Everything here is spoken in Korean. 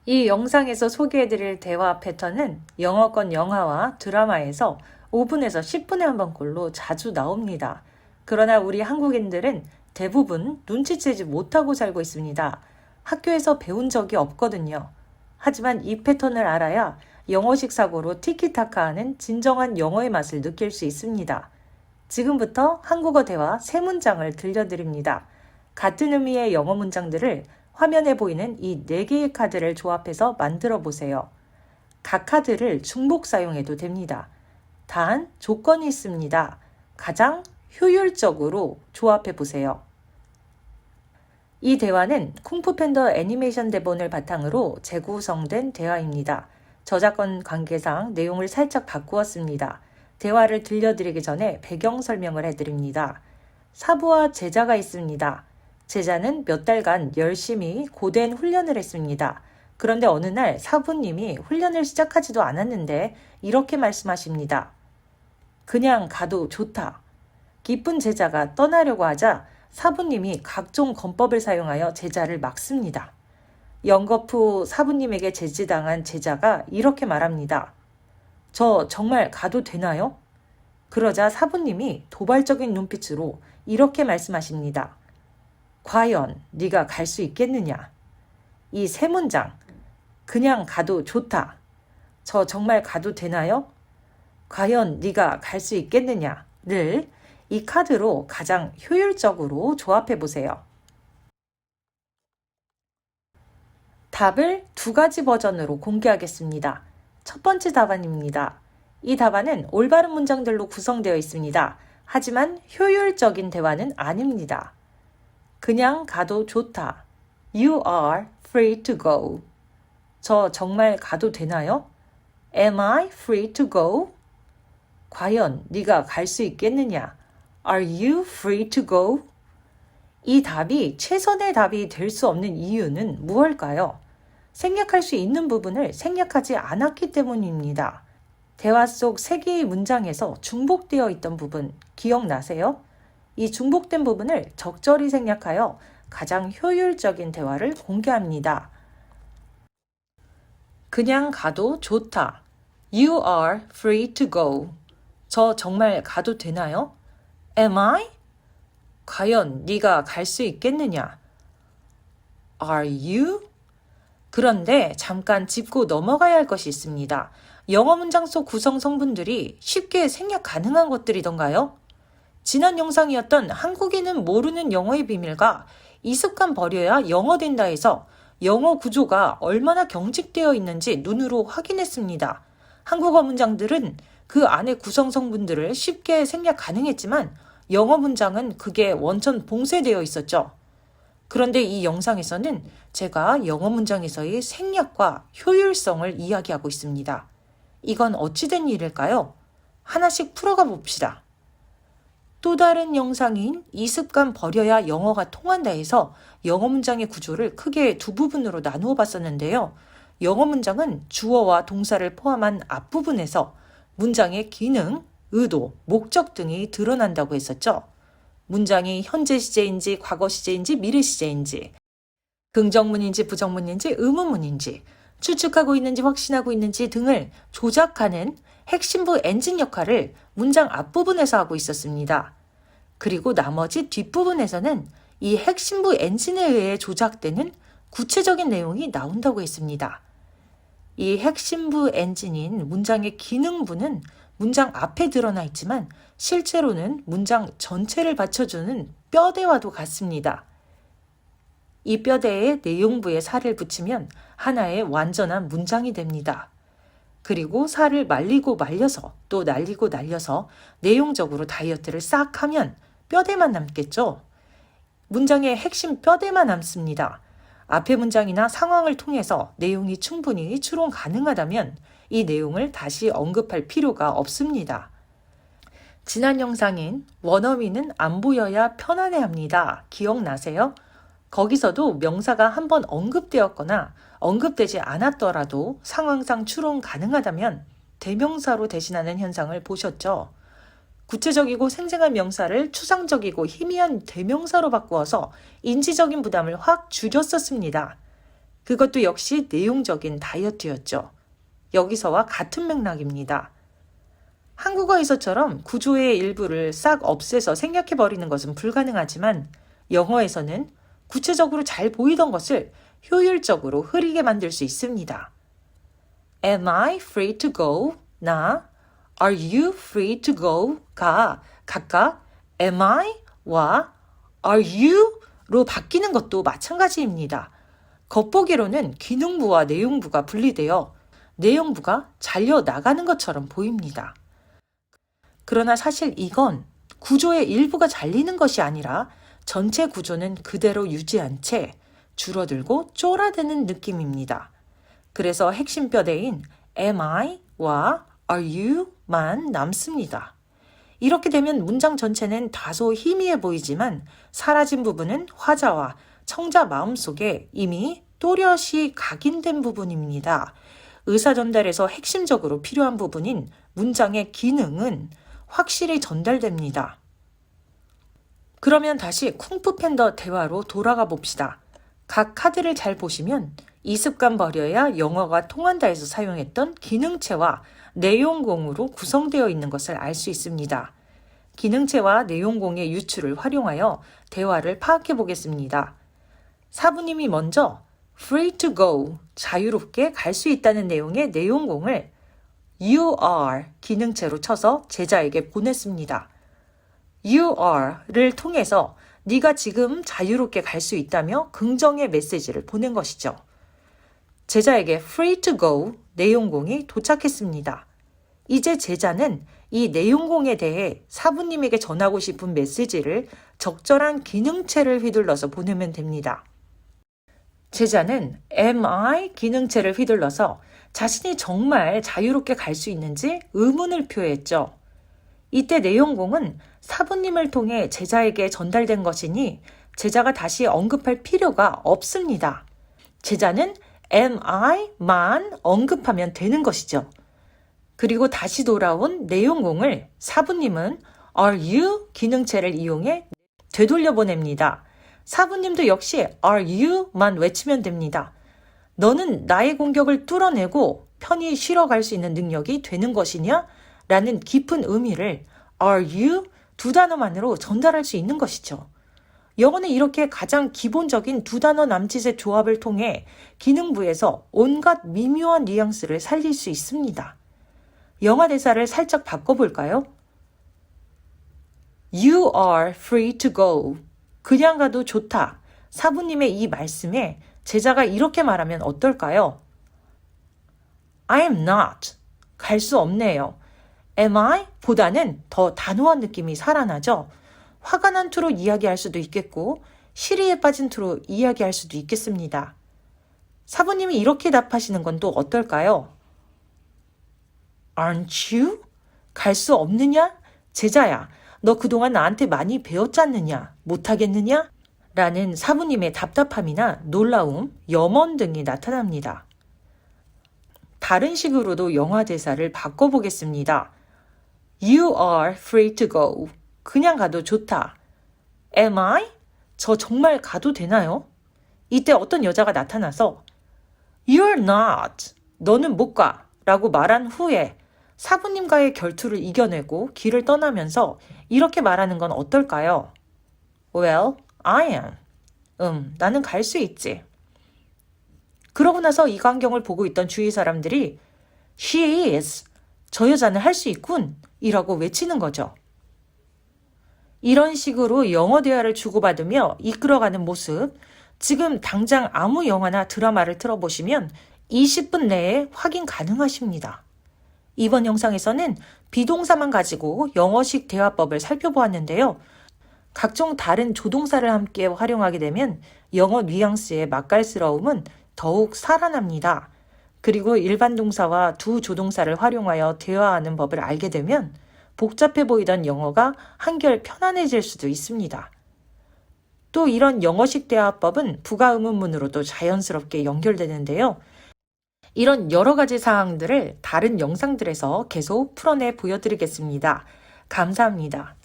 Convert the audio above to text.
이 영상에서 소개해드릴 대화 패턴은 영어권 영화와 드라마에서 5분에서 10분에 한 번꼴로 자주 나옵니다. 그러나 우리 한국인들은 대부분 눈치채지 못하고 살고 있습니다. 학교에서 배운 적이 없거든요. 하지만 이 패턴을 알아야 영어식 사고로 티키타카하는 진정한 영어의 맛을 느낄 수 있습니다. 지금부터 한국어 대화 3문장을 들려드립니다. 같은 의미의 영어 문장들을 화면에 보이는 이 4개의 카드를 조합해서 만들어 보세요. 각 카드를 중복 사용해도 됩니다. 단 조건이 있습니다. 가장 효율적으로 조합해 보세요. 이 대화는 쿵푸팬더 애니메이션 대본을 바탕으로 재구성된 대화입니다. 저작권 관계상 내용을 살짝 바꾸었습니다. 대화를 들려드리기 전에 배경 설명을 해드립니다. 사부와 제자가 있습니다. 제자는 몇 달간 열심히 고된 훈련을 했습니다. 그런데 어느 날 사부님이 훈련을 시작하지도 않았는데 이렇게 말씀하십니다. 그냥 가도 좋다. 기쁜 제자가 떠나려고 하자 사부님이 각종 권법을 사용하여 제자를 막습니다. 영겁 후 사부님에게 제지당한 제자가 이렇게 말합니다. 저 정말 가도 되나요? 그러자 사부님이 도발적인 눈빛으로 이렇게 말씀하십니다. 과연 네가 갈 수 있겠느냐? 이 3문장, 그냥 가도 좋다. 저 정말 가도 되나요? 과연 네가 갈 수 있겠느냐?를 이 카드로 가장 효율적으로 조합해 보세요. 답을 2가지 버전으로 공개하겠습니다. 첫 번째 답안입니다. 이 답안은 올바른 문장들로 구성되어 있습니다. 하지만 효율적인 대화는 아닙니다. 그냥 가도 좋다. You are free to go. 저 정말 가도 되나요? Am I free to go? 과연 네가 갈 수 있겠느냐? Are you free to go? 이 답이 최선의 답이 될 수 없는 이유는 무엇일까요? 생략할 수 있는 부분을 생략하지 않았기 때문입니다. 대화 속 3개의 문장에서 중복되어 있던 부분 기억나세요? 이 중복된 부분을 적절히 생략하여 가장 효율적인 대화를 공개합니다. 그냥 가도 좋다. You are free to go. 저 정말 가도 되나요? Am I? 과연 네가 갈 수 있겠느냐? Are you? 그런데 잠깐 짚고 넘어가야 할 것이 있습니다. 영어 문장 속 구성 성분들이 쉽게 생략 가능한 것들이던가요? 지난 영상이었던 한국인은 모르는 영어의 비밀과 이 습관 버려야 영어 된다 해서 영어 구조가 얼마나 경직되어 있는지 눈으로 확인했습니다. 한국어 문장들은 그 안의 구성 성분들을 쉽게 생략 가능했지만 영어 문장은 그게 원천 봉쇄되어 있었죠. 그런데 이 영상에서는 제가 영어 문장에서의 생략과 효율성을 이야기하고 있습니다. 이건 어찌된 일일까요? 하나씩 풀어가 봅시다. 또 다른 영상인 이 습관 버려야 영어가 통한다 해서 영어 문장의 구조를 크게 2부분으로 나누어 봤었는데요. 영어 문장은 주어와 동사를 포함한 앞부분에서 문장의 기능, 의도, 목적 등이 드러난다고 했었죠. 문장이 현재 시제인지 과거 시제인지 미래 시제인지 긍정문인지 부정문인지 의문문인지 추측하고 있는지 확신하고 있는지 등을 조작하는 핵심부 엔진 역할을 문장 앞부분에서 하고 있었습니다. 그리고 나머지 뒷부분에서는 이 핵심부 엔진에 의해 조작되는 구체적인 내용이 나온다고 했습니다. 이 핵심부 엔진인 문장의 기능부는 문장 앞에 드러나 있지만 실제로는 문장 전체를 받쳐주는 뼈대와도 같습니다. 이 뼈대에 내용부에 살을 붙이면 하나의 완전한 문장이 됩니다. 그리고 살을 말리고 말려서 또 날리고 날려서 내용적으로 다이어트를 싹 하면 뼈대만 남겠죠. 문장의 핵심 뼈대만 남습니다. 앞의 문장이나 상황을 통해서 내용이 충분히 추론 가능하다면 이 내용을 다시 언급할 필요가 없습니다. 지난 영상인 원어민은 안 보여야 편안해합니다. 기억나세요? 거기서도 명사가 한번 언급되었거나 언급되지 않았더라도 상황상 추론 가능하다면 대명사로 대신하는 현상을 보셨죠? 구체적이고 생생한 명사를 추상적이고 희미한 대명사로 바꾸어서 인지적인 부담을 확 줄였었습니다. 그것도 역시 내용적인 다이어트였죠. 여기서와 같은 맥락입니다. 한국어에서처럼 구조의 일부를 싹 없애서 생략해버리는 것은 불가능하지만 영어에서는 구체적으로 잘 보이던 것을 효율적으로 흐리게 만들 수 있습니다. Am I free to go? 나 Are you free to go? 가 각각 Am I?와 Are you?로 바뀌는 것도 마찬가지입니다. 겉보기로는 기능부와 내용부가 분리되어 내용부가 잘려나가는 것처럼 보입니다. 그러나 사실 이건 구조의 일부가 잘리는 것이 아니라 전체 구조는 그대로 유지한 채 줄어들고 쫄아드는 느낌입니다. 그래서 핵심 뼈대인 am I와 are you만 남습니다. 이렇게 되면 문장 전체는 다소 희미해 보이지만 사라진 부분은 화자와 청자 마음속에 이미 또렷이 각인된 부분입니다. 의사 전달에서 핵심적으로 필요한 부분인 문장의 기능은 확실히 전달됩니다. 그러면 다시 쿵푸 팬더 대화로 돌아가 봅시다. 각 카드를 잘 보시면 이 습관 버려야 영어가 통한다에서 사용했던 기능체와 내용공으로 구성되어 있는 것을 알 수 있습니다. 기능체와 내용공의 유추를 활용하여 대화를 파악해 보겠습니다. 사부님이 먼저 free to go, 자유롭게 갈 수 있다는 내용의 내용공을 you are 기능체로 쳐서 제자에게 보냈습니다. You are를 통해서 네가 지금 자유롭게 갈 수 있다며 긍정의 메시지를 보낸 것이죠. 제자에게 free to go 내용공이 도착했습니다. 이제 제자는 이 내용공에 대해 사부님에게 전하고 싶은 메시지를 적절한 기능체를 휘둘러서 보내면 됩니다. 제자는 am I 기능체를 휘둘러서 자신이 정말 자유롭게 갈 수 있는지 의문을 표했죠. 이때 내용공은 사부님을 통해 제자에게 전달된 것이니 제자가 다시 언급할 필요가 없습니다. 제자는 am I만 언급하면 되는 것이죠. 그리고 다시 돌아온 내용공을 사부님은 are you 기능체를 이용해 되돌려 보냅니다. 사부님도 역시 are you만 외치면 됩니다. 너는 나의 공격을 뚫어내고 편히 쉬러 갈 수 있는 능력이 되는 것이냐? 라는 깊은 의미를 are you 두 단어만으로 전달할 수 있는 것이죠. 영어는 이렇게 가장 기본적인 두 단어 남짓의 조합을 통해 기능부에서 온갖 미묘한 뉘앙스를 살릴 수 있습니다. 영어 대사를 살짝 바꿔볼까요? You are free to go. 그냥 가도 좋다. 사부님의 이 말씀에 제자가 이렇게 말하면 어떨까요? I am not. 갈 수 없네요. Am I? 보다는 더 단호한 느낌이 살아나죠. 화가 난 투로 이야기할 수도 있겠고 시리에 빠진 투로 이야기할 수도 있겠습니다. 사부님이 이렇게 답하시는 건 또 어떨까요? Aren't you? 갈 수 없느냐? 제자야, 너 그동안 나한테 많이 배웠잖느냐? 못하겠느냐? 라는 사부님의 답답함이나 놀라움, 염원 등이 나타납니다. 다른 식으로도 영화 대사를 바꿔보겠습니다. You are free to go. 그냥 가도 좋다. Am I? 저 정말 가도 되나요? 이때 어떤 여자가 나타나서 You're not. 너는 못 가. 라고 말한 후에 사부님과의 결투를 이겨내고 길을 떠나면서 이렇게 말하는 건 어떨까요? Well, I am. 나는 갈 수 있지. 그러고 나서 이 광경을 보고 있던 주위 사람들이 She is. 저 여자는 할 수 있군. 이라고 외치는 거죠. 이런 식으로 영어 대화를 주고받으며 이끌어가는 모습, 지금 당장 아무 영화나 드라마를 틀어보시면 20분 내에 확인 가능하십니다. 이번 영상에서는 비동사만 가지고 영어식 대화법을 살펴보았는데요. 각종 다른 조동사를 함께 활용하게 되면 영어 뉘앙스의 맛깔스러움은 더욱 살아납니다. 그리고 일반 동사와 두 조동사를 활용하여 대화하는 법을 알게 되면 복잡해 보이던 영어가 한결 편안해질 수도 있습니다. 또 이런 영어식 대화법은 부가의문문으로도 자연스럽게 연결되는데요. 이런 여러 가지 사항들을 다른 영상들에서 계속 풀어내 보여드리겠습니다. 감사합니다.